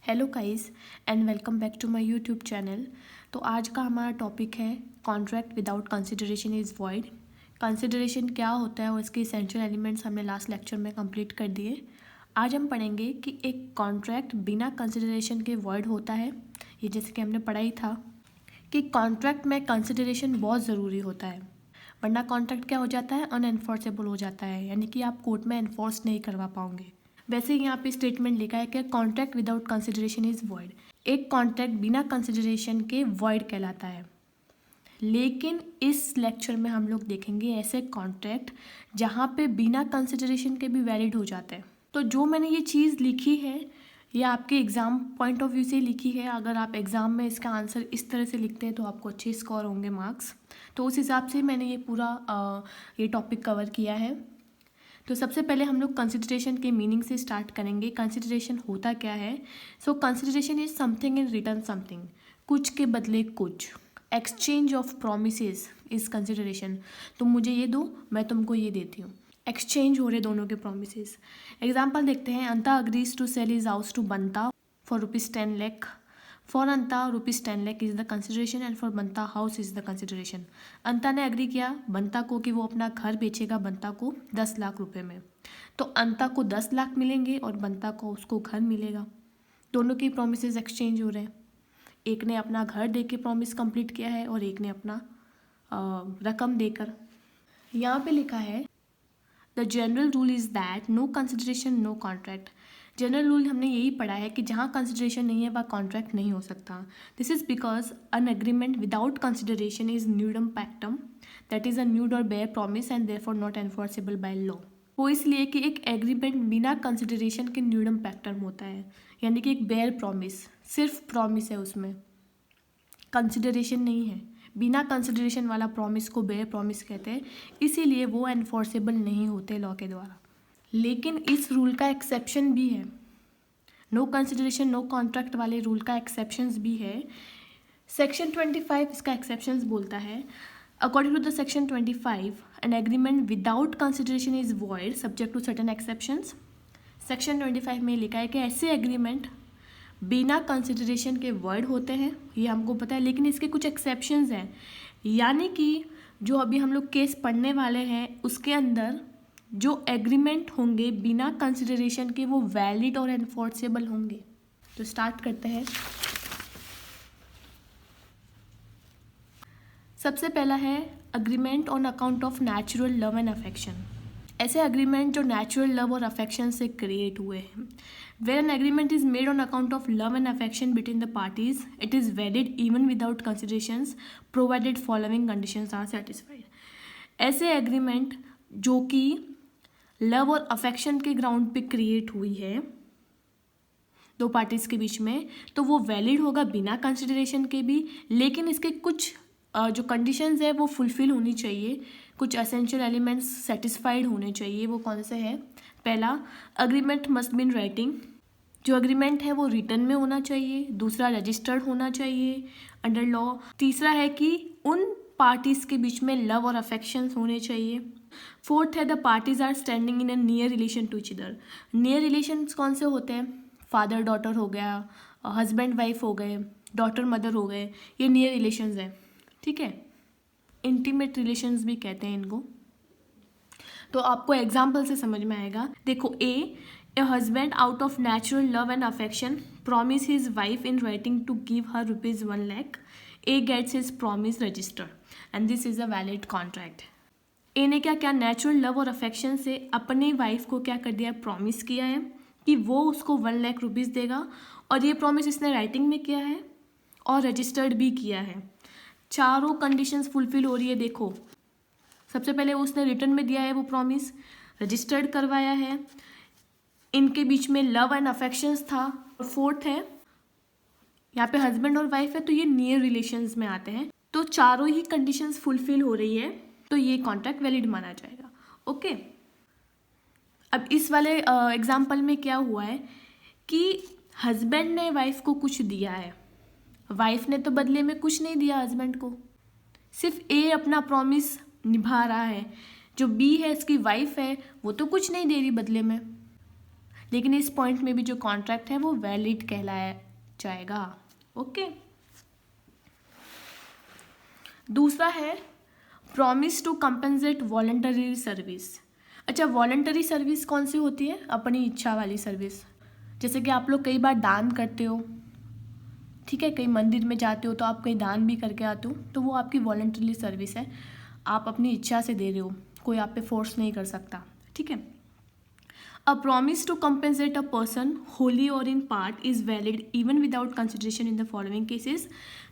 Hello guys and welcome back to my YouTube channel. तो आज का हमारा टॉपिक है contract without consideration is void. Consideration क्या होता है और इसके इसेंशियल एलिमेंट्स हमने लास्ट लेक्चर में कंप्लीट कर दिए। आज हम पढ़ेंगे कि एक कॉन्ट्रैक्ट बिना कंसिडरेशन के वॉइड होता है। ये जैसे कि हमने पढ़ा ही था कि कॉन्ट्रैक्ट में कंसिडरेशन बहुत ज़रूरी होता है, वरना कॉन्ट्रैक्ट क्या हो जाता है, अनएनफोर्सेबल हो जाता है, यानी कि आप कोर्ट में एनफोर्स नहीं करवा पाओगे। वैसे ही यहाँ पे स्टेटमेंट लिखा है कि contract without consideration is void. एक कॉन्ट्रैक्ट बिना कंसिडरेशन के वॉइड कहलाता है। लेकिन इस लेक्चर में हम लोग देखेंगे ऐसे कॉन्ट्रैक्ट जहाँ पे बिना कंसिडरेशन के भी वैलिड हो जाते हैं। तो जो मैंने ये चीज़ लिखी है ये आपके एग्ज़ाम पॉइंट ऑफ व्यू से लिखी है। अगर आप एग्ज़ाम में इसका आंसर इस तरह से लिखते हैं तो आपको अच्छे स्कोर होंगे मार्क्स। तो उस हिसाब से मैंने ये पूरा ये टॉपिक कवर किया है। तो सबसे पहले हम लोग कंसिडरेशन के मीनिंग से स्टार्ट करेंगे। कंसिडरेशन होता क्या है? So consideration is something in return something, कुछ के बदले कुछ। Exchange of promises is consideration. तुम मुझे ये दो, मैं तुमको ये देती हूँ। एक्सचेंज हो रहे दोनों के प्रोमिसेस। एग्जाम्पल देखते हैं। Anta agrees to sell is house to Banta for ₹10 lakh। For Anta ₹10 lakh is the consideration and for Banta house is the consideration. Anta ने अग्री किया बंता को कि वो अपना घर बेचेगा बंता को 10 लाख रुपए में। तो अंता को 10 लाख मिलेंगे और बंता को उसको घर मिलेगा। दोनों की प्रोमिसेस एक्सचेंज हो रहे हैं। एक ने अपना घर दे के प्रॉमिस कंप्लीट किया है और एक ने अपना रकम देकर। यहाँ पे लिखा है the general rule is that no consideration no contract. General rule हमने यही पढ़ा है कि जहाँ कंसिडरेशन नहीं है वह कॉन्ट्रैक्ट नहीं हो सकता। This is because an agreement without consideration is nudum pactum, that is a nude or bare promise and therefore not enforceable by law. वो इसलिए कि एक एग्रीमेंट बिना कंसिडरेशन के न्यूडम पैक्टम होता है, यानी कि एक बेयर प्रॉमिस, सिर्फ प्रॉमिस है, उसमें कंसिडरेशन नहीं है। बिना कंसिडरेशन वाला प्रॉमिस को बेयर प्रॉमिस कहते हैं, इसीलिए वो एनफोर्सेबल नहीं होते लॉ के द्वारा। लेकिन इस रूल का एक्सेप्शन भी है। नो कंसिडरेशन नो कॉन्ट्रैक्ट वाले रूल का एक्सेप्शंस भी है। सेक्शन 25 इसका एक्सेप्शंस बोलता है। According to the section 25 an agreement without consideration is void subject to certain exceptions. Section 25 में लिखा है कि ऐसे एग्रीमेंट बिना कंसिडरेशन के वर्ड होते हैं, ये हमको पता है, लेकिन इसके कुछ एक्सेप्शंस हैं। यानी कि जो अभी हम लोग केस पढ़ने वाले हैं उसके अंदर जो एग्रीमेंट होंगे बिना कंसिडरेशन के वो वैलिड और एनफोर्सेबल होंगे। तो स्टार्ट करते हैं। सबसे पहला है agreement on account of natural love and affection. ऐसे अग्रीमेंट जो नेचुरल लव और अफेक्शन से क्रिएट हुए हैं। Where an agreement is made on account of love and affection between the parties it is valid even without considerations provided following conditions are satisfied. ऐसे agreement जो कि love और affection के ground पे create हुई है दो पार्टीज के बीच में, तो वो वैलिड होगा बिना कंसिडरेशन के भी, लेकिन इसके कुछ जो कंडीशंस है वो फुलफिल होनी चाहिए। कुछ एसेंशियल एलिमेंट्स सेटिस्फाइड होने चाहिए। वो कौन से हैं? पहला, agreement must be in writing. जो अग्रीमेंट है वो रिटर्न में होना चाहिए। दूसरा, रजिस्टर्ड होना चाहिए अंडर लॉ। तीसरा है कि उन पार्टीज के बीच में लव और अफेक्शंस होने चाहिए। फोर्थ है the parties are standing in a near relation to each other. Near relations कौन से होते हैं? फादर डॉटर हो गया, हस्बैंड वाइफ हो गए, डॉटर मदर हो गए, ये नियर रिलेशंस हैं। ठीक है, इंटीमेट रिलेशंस भी कहते हैं इनको। तो आपको एग्जाम्पल से समझ में आएगा। देखो, A husband out of natural love and affection promise his wife in writing to give her ₹1 lakh। A gets his promise registered and this is a valid contract. A ने क्या क्या नेचुरल लव और affection से अपने wife को क्या कर दिया? प्रॉमिस किया है कि वो उसको ₹1 lakh देगा, और ये प्रॉमिस इसने राइटिंग में किया है और रजिस्टर्ड भी किया है। चारों कंडीशंस फुलफिल हो रही है। देखो, सबसे पहले उसने रिटर्न में दिया है वो प्रॉमिस, रजिस्टर्ड करवाया है, इनके बीच में लव एंड अफेक्शंस था। और फोर्थ है यहाँ पे हस्बैंड और वाइफ है, तो ये नियर रिलेशंस में आते हैं। तो चारों ही कंडीशंस फुलफिल हो रही है, तो ये कॉन्ट्रैक्ट वैलिड माना जाएगा। ओके, अब इस वाले एग्जाम्पल में क्या हुआ है कि हस्बैंड ने वाइफ को कुछ दिया है, वाइफ ने तो बदले में कुछ नहीं दिया हस्बैंड को। सिर्फ ए अपना प्रॉमिस निभा रहा है, जो बी है इसकी वाइफ है वो तो कुछ नहीं दे रही बदले में। लेकिन इस पॉइंट में भी जो कॉन्ट्रैक्ट है वो वैलिड कहलाया जाएगा। ओके, दूसरा है promise to compensate voluntary service. अच्छा, वॉलंटरी सर्विस कौन सी होती है? अपनी इच्छा वाली सर्विस। जैसे कि आप लोग कई बार दान करते हो, ठीक है, कई मंदिर में जाते हो तो आप कहीं दान भी करके आते हो, तो वो आपकी वॉलंटरी सर्विस है, आप अपनी इच्छा से दे रहे हो, कोई आप पे फोर्स नहीं कर सकता, ठीक है। A promise to compensate a person wholly or in part is valid even without consideration in the following cases.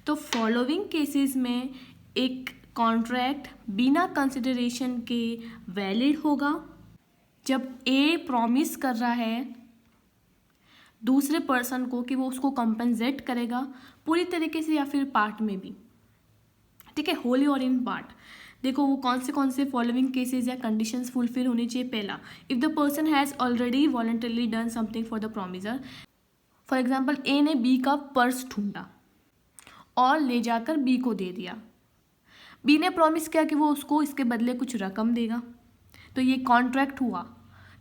तो फॉलोइंग केसेस में एक कॉन्ट्रैक्ट बिना कंसिडरेशन के वैलिड होगा जब ए प्रॉमिस कर रहा है दूसरे पर्सन को कि वो उसको कंपनसेट करेगा पूरी तरीके से या फिर पार्ट में भी, ठीक है, होली और इन पार्ट। देखो वो कौन से फॉलोइंग केसेस या कंडीशंस फुलफिल होनी चाहिए। पहला, if the person has already voluntarily done something for the promisor. For example, A ने बी का पर्स ढूंढा और ले जाकर बी को दे दिया। बी ने प्रॉमिस किया कि वो उसको इसके बदले कुछ रकम देगा, तो ये कॉन्ट्रैक्ट हुआ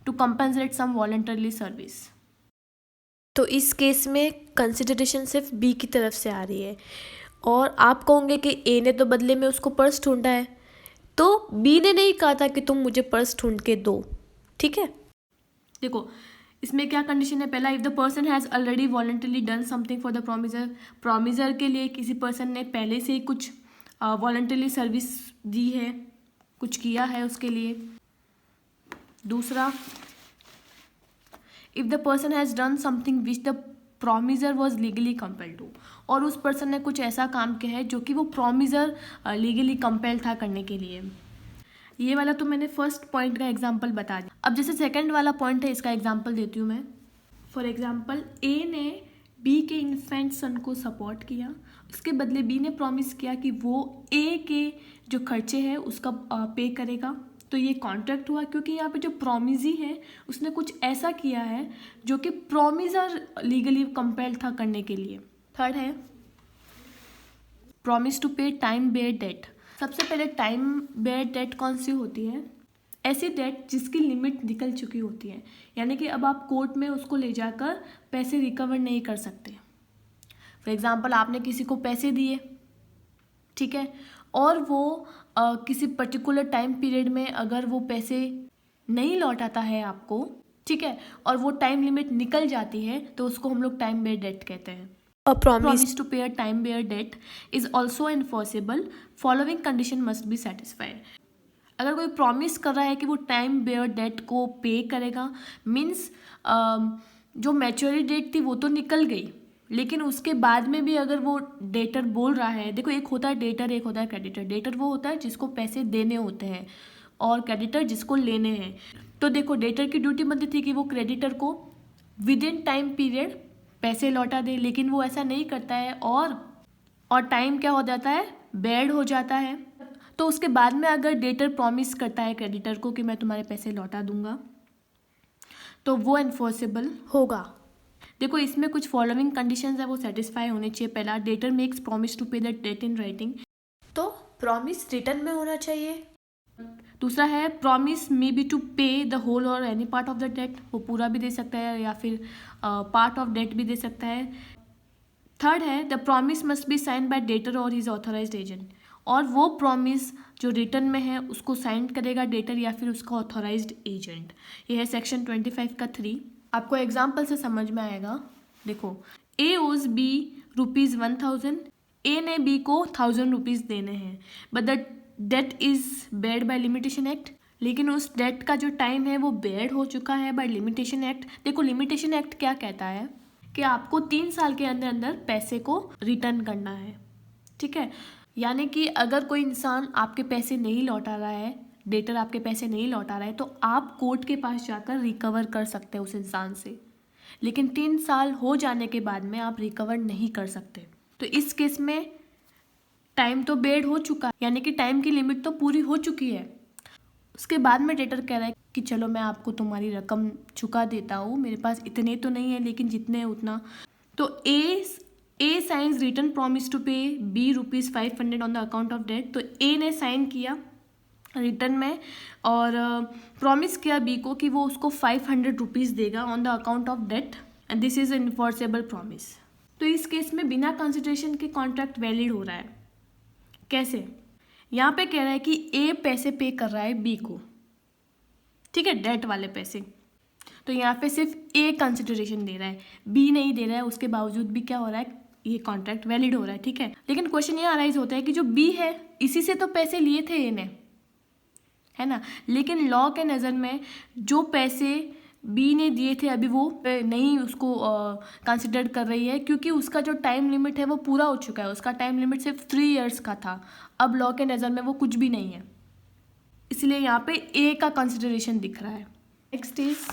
to compensate some voluntarily service. तो इस केस में कंसिडरेशन सिर्फ बी की तरफ से आ रही है, और आप कहोगे कि ए ने तो बदले में उसको पर्स ढूंढा है, तो बी ने नहीं कहा था कि तुम मुझे पर्स ढूंढ के दो, ठीक है। देखो इसमें क्या कंडीशन है? पहला, if the person has already voluntarily done something for the promiser. Promiser के लिए किसी पर्सन ने पहले से ही कुछ वॉलंटरली सर्विस दी है, कुछ किया है उसके लिए। दूसरा, if the person has done something which the promisor was legally compelled to, और उस पर्सन ने कुछ ऐसा काम किया है जो कि वो प्रॉमिसर लीगली कंपेल्ड था करने के लिए। ये वाला तो मैंने फर्स्ट पॉइंट का एग्जांपल बता दिया। अब जैसे सेकंड वाला पॉइंट है, इसका एग्जांपल देती हूँ मैं। फॉर एग्जांपल, ए ने बी के इन्फेंट सन को सपोर्ट किया, उसके बदले बी ने प्रॉमिस किया कि वो ए के जो खर्चे हैं उसका पे करेगा। तो ये कॉन्ट्रैक्ट हुआ क्योंकि यहाँ पे जो प्रॉमिजी है उसने कुछ ऐसा किया है जो कि प्रॉमिसर लीगली कंपेल्ड था करने के लिए। थर्ड है प्रॉमिस टू पे टाइम बेयर डेट। सबसे पहले टाइम बेयर डेट कौन सी होती है? ऐसी डेट जिसकी लिमिट निकल चुकी होती है, यानी कि अब आप कोर्ट में उसको ले जाकर पैसे रिकवर नहीं कर सकते। फॉर एग्जांपल, आपने किसी को पैसे दिए, ठीक है, और वो किसी पर्टिकुलर टाइम पीरियड में अगर वो पैसे नहीं लौटाता है आपको, ठीक है, और वो टाइम लिमिट निकल जाती है, तो उसको हम लोग टाइम बेयर डेट कहते हैं। A promise to pay a time bearer debt is also enforceable. Following condition must be satisfied. अगर कोई प्रॉमिस कर रहा है कि वो टाइम बेयर डेट को पे करेगा, मीन्स जो मैच्योरिटी डेट थी वो तो निकल गई, लेकिन उसके बाद में भी अगर वो डेटर बोल रहा है, देखो एक होता है डेटर, एक होता है क्रेडिटर। डेटर वो होता है जिसको पैसे देने होते हैं और क्रेडिटर जिसको लेने हैं। तो देखो डेटर की ड्यूटी बनती थी कि वो क्रेडिटर को विद इन टाइम पीरियड पैसे लौटा दे, लेकिन वो ऐसा नहीं करता है और टाइम क्या हो जाता है? बेड हो जाता है। तो उसके बाद में अगर डेटर प्रॉमिस करता है क्रेडिटर को कि मैं तुम्हारे पैसे लौटा दूंगा, तो वो एनफोर्सेबल होगा। देखो इसमें कुछ फॉलोइंग कंडीशंस है, वो सेटिस्फाई होने चाहिए। पहला, debtor makes promise to pay the debt in writing, तो प्रॉमिस रिटर्न में होना चाहिए। दूसरा है promise may be to pay the whole or any part of the debt, वो पूरा भी दे सकता है या फिर पार्ट ऑफ डेट भी दे सकता है। थर्ड है the promise must be sign by debtor or his authorised agent, और वो प्रॉमिस जो रिटर्न में है उसको साइन करेगा डेटर या फिर उसका ऑथराइज्ड एजेंट। ये है सेक्शन 25 का 3। आपको एग्जाम्पल से समझ में आएगा। देखो, ए ओज बी ₹1000, ए ने बी को 1000 रुपीज़ देने हैं, but the debt is barred by limitation act, लेकिन उस डेट का जो टाइम है वो बेयर्ड हो चुका है बाय लिमिटेशन एक्ट। देखो लिमिटेशन एक्ट क्या कहता है कि आपको 3 साल के अंदर अंदर पैसे को रिटर्न करना है, ठीक है। यानी कि अगर कोई इंसान आपके पैसे नहीं लौटा रहा है, डेटर आपके पैसे नहीं लौटा रहा है, तो आप कोर्ट के पास जाकर रिकवर कर सकते हैं उस इंसान से, लेकिन 3 साल हो जाने के बाद में आप रिकवर नहीं कर सकते। तो इस केस में टाइम तो बेयर्ड हो चुका है, यानी कि टाइम की लिमिट तो पूरी हो चुकी है। उसके बाद में डेटर कह रहा है कि चलो मैं आपको तुम्हारी रकम चुका देता हूँ, मेरे पास इतने तो नहीं है लेकिन जितने हैं उतना। तो A signs written promise to pay B ₹500 on the account of debt. तो ए ने साइन किया रिटर्न में, और प्रॉमिस किया बी को कि वो उसको 500 रुपीज़ देगा on the account of debt, and this is enforceable promise. तो इस केस में बिना कंसिडरेशन के कॉन्ट्रैक्ट वैलिड हो रहा है। कैसे? यहाँ पे कह रहा है कि ए पैसे पे कर रहा है बी को, ठीक है, डेट वाले पैसे। तो यहाँ पे सिर्फ ए कंसिडरेशन दे रहा है, बी नहीं दे रहा है, उसके बावजूद भी क्या हो रहा है, ये कॉन्ट्रैक्ट वैलिड हो रहा है, ठीक है। लेकिन क्वेश्चन ये अराइज होता है कि जो बी है इसी से तो पैसे लिए थे ए ने, है ना, लेकिन लॉ के नज़र में जो पैसे बी ने दिए थे अभी वो नहीं उसको कंसिडर कर रही है, क्योंकि उसका जो टाइम लिमिट है वो पूरा हो चुका है। उसका टाइम लिमिट सिर्फ 3 इयर्स का था, अब लॉ के नज़र में वो कुछ भी नहीं है, इसलिए यहाँ पे ए का कंसिडरेशन दिख रहा है। Next is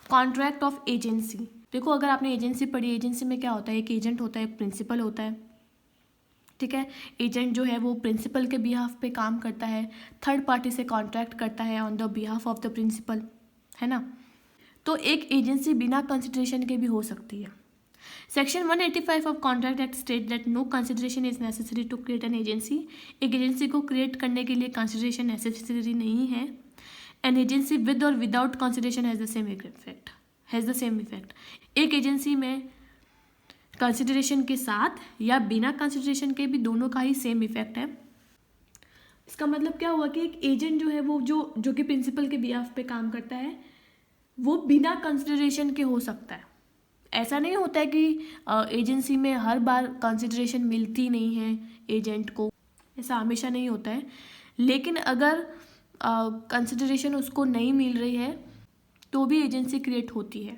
contract of agency. देखो, अगर आपने एजेंसी पढ़ी, एजेंसी में क्या होता है, एक एजेंट होता है, एक प्रिंसिपल होता है, ठीक है। एजेंट जो है वो प्रिंसिपल के बिहाफ पे काम करता है, थर्ड पार्टी से कॉन्ट्रैक्ट करता है on the behalf of the principal, है ना। तो एक एजेंसी बिना कंसिडरेशन के भी हो सकती है। Section 185 of contract act state that no consideration is necessary to create an agency. एक एजेंसी को क्रिएट करने के लिए कंसिडरेशन नेसेसरी नहीं है। An agency with or without consideration has the same effect. एक एजेंसी में कंसिडरेशन के साथ या बिना कंसिडरेशन के भी दोनों का ही सेम इफेक्ट है। इसका मतलब क्या हुआ कि एक एजेंट जो है वो जो कि प्रिंसिपल के बिहाफ पे काम करता है वो बिना कंसिडरेशन के हो सकता है। ऐसा नहीं होता है कि एजेंसी में हर बार कंसिडरेशन मिलती नहीं है एजेंट को, ऐसा हमेशा नहीं होता है। लेकिन अगर कंसिडरेशन उसको नहीं मिल रही है तो भी एजेंसी क्रिएट होती है।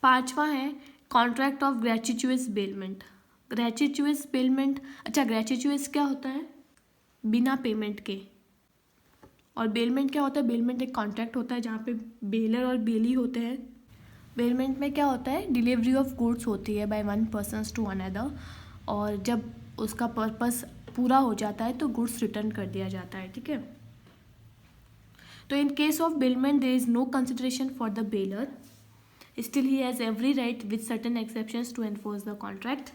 5वां है कॉन्ट्रैक्ट ऑफ ग्रेचुइटस बेलमेंट। ग्रेचुइटस बेलमेंट, अच्छा ग्रेचुइटस क्या होता है, बिना पेमेंट के, और बेलमेंट क्या होता है, बेलमेंट एक कॉन्ट्रैक्ट होता है जहाँ पे बेलर और बेली होते हैं। बेलमेंट में क्या होता है, डिलीवरी ऑफ गुड्स होती है by one person to another, और जब उसका पर्पस पूरा हो जाता है तो गुड्स रिटर्न कर दिया जाता है, ठीक है। तो in case of bailment there is no consideration for the bailor, still he has every right with certain exceptions to enforce the contract.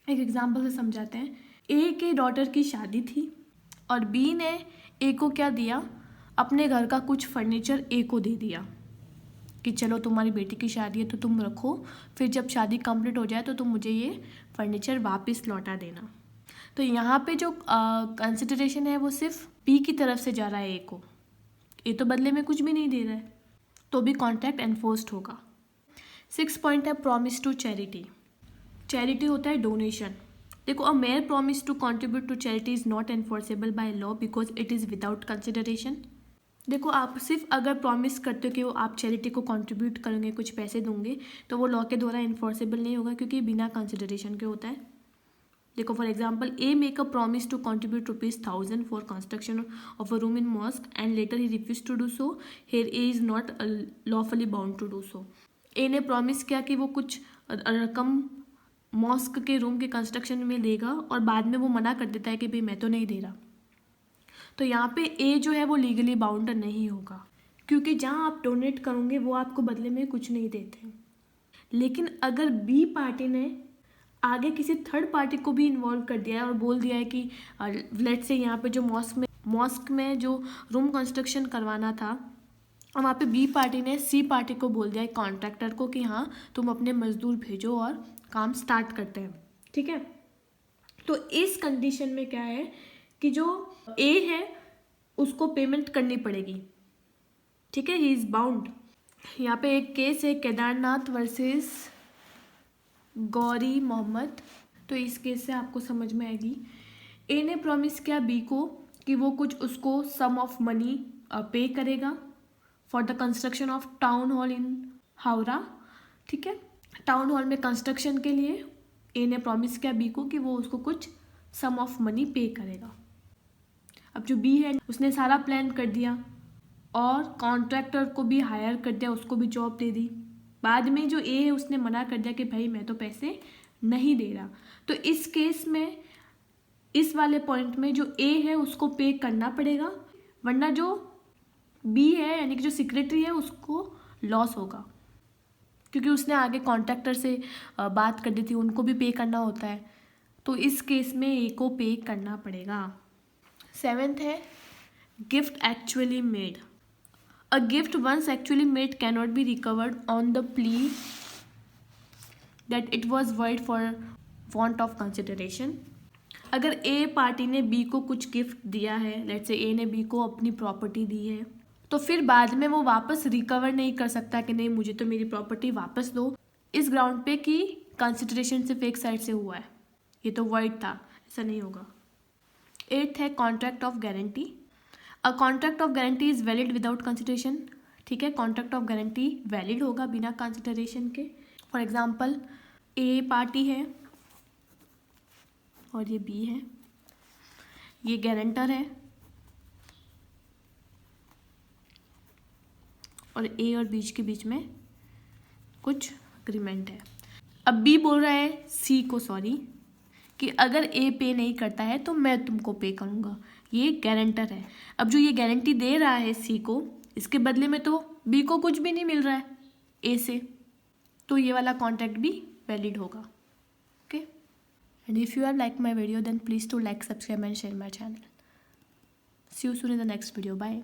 एक एग्जाम्पल से समझाते हैं। ए के डॉटर की शादी थी और बी ने ए को क्या दिया, अपने घर का कुछ फर्नीचर ए को दे दिया कि चलो तुम्हारी बेटी की शादी है तो तुम रखो, फिर जब शादी कंप्लीट हो जाए तो तुम मुझे ये फर्नीचर वापस लौटा देना। तो यहाँ पे जो कंसिडरेशन है वो सिर्फ बी की तरफ से जा रहा है ए को, ए तो बदले में कुछ भी नहीं दे रहा है, तो भी कॉन्ट्रैक्ट एनफोर्स्ड होगा। 6 पॉइंट है प्रॉमिस टू चैरिटी। चैरिटी होता है डोनेशन। देखो, a mere promise to contribute to charity is not enforceable by law because it is without consideration. देखो, आप सिर्फ अगर प्रॉमिस करते हो कि वो आप चैरिटी को कंट्रीब्यूट करेंगे, कुछ पैसे दोगे, तो वो लॉ के द्वारा एनफोर्सेबल नहीं होगा क्योंकि बिना कंसिडरेशन के होता है। देखो, for example, A make a promise to contribute ₹1000 for construction of a room in mosque and later he refuse to do so, here A is not lawfully bound to do so. A ने promise किया कि वो कुछ रकम mask के room के construction में देगा और बाद में वो मना कर देता है कि भाई मैं तो नहीं दे रहा, तो यहाँ पे ए जो है वो लीगली बाउंड नहीं होगा, क्योंकि जहाँ आप डोनेट करोगे वो आपको बदले में कुछ नहीं देते। लेकिन अगर बी पार्टी ने आगे किसी थर्ड पार्टी को भी इन्वॉल्व कर दिया है और बोल दिया है कि लेट से यहाँ पे जो मॉस्क में जो रूम कंस्ट्रक्शन करवाना था, और वहाँ पे बी पार्टी ने सी पार्टी को बोल दिया है, कॉन्ट्रैक्टर को, कि हाँ तुम अपने मजदूर भेजो और काम स्टार्ट करते हैं, ठीक है। तो इस कंडीशन में क्या है कि जो ए है उसको पेमेंट करनी पड़ेगी, ठीक है, ही इज बाउंड। यहाँ पे एक केस है केदारनाथ वर्सेस गौरी मोहम्मद। तो इस केस से आपको समझ में आएगी, ए ने प्रॉमिस किया बी को कि वो कुछ उसको सम ऑफ मनी पे करेगा for the construction of town hall in Howrah, ठीक है। टाउन हॉल में कंस्ट्रक्शन के लिए ए ने प्रॉमिस किया बी को कि वो उसको कुछ सम ऑफ मनी पे करेगा। अब जो बी है उसने सारा प्लान कर दिया और कॉन्ट्रैक्टर को भी हायर कर दिया, उसको भी जॉब दे दी। बाद में जो ए है उसने मना कर दिया कि भाई मैं तो पैसे नहीं दे रहा। तो इस केस में इस वाले पॉइंट में जो ए है उसको पे करना पड़ेगा, वरना जो बी है यानी कि जो सेक्रेटरी है उसको लॉस होगा, क्योंकि उसने आगे कॉन्ट्रैक्टर से बात कर दी थी, उनको भी पे करना होता है। तो इस केस में ए को पे करना पड़ेगा। 7th है gift actually made. A gift once actually made can not be recovered on the plea that it was void for want of consideration. अगर ए पार्टी ने बी को कुछ गिफ्ट दिया है, लेट्स से ए ने बी को अपनी प्रॉपर्टी दी है, तो फिर बाद में वो वापस रिकवर नहीं कर सकता कि नहीं मुझे तो मेरी प्रॉपर्टी वापस दो, इस ग्राउंड पे कि कंसिडरेशन सिर्फ एक साइड से हुआ है, ये तो वॉइड था, ऐसा नहीं होगा। 8th है contract of guarantee. A contract of guarantee is valid without consideration. ठीक है, कॉन्ट्रैक्ट ऑफ गारंटी वैलिड होगा बिना कंसिडरेशन के। फॉर एग्जाम्पल ए पार्टी है और ये बी है, ये गारंटर है और ए और बीच के बीच में कुछ अग्रीमेंट है। अब बी बोल रहा है सी को सॉरी कि अगर ए पे नहीं करता है तो मैं तुमको पे करूँगा, ये गारंटर है। अब जो ये गारंटी दे रहा है सी को, इसके बदले में तो बी को कुछ भी नहीं मिल रहा है ए से, तो ये वाला कॉन्ट्रैक्ट भी वैलिड होगा। Okay, and if you have like my video then please to like, subscribe and share my channel. See you soon in the next video, bye.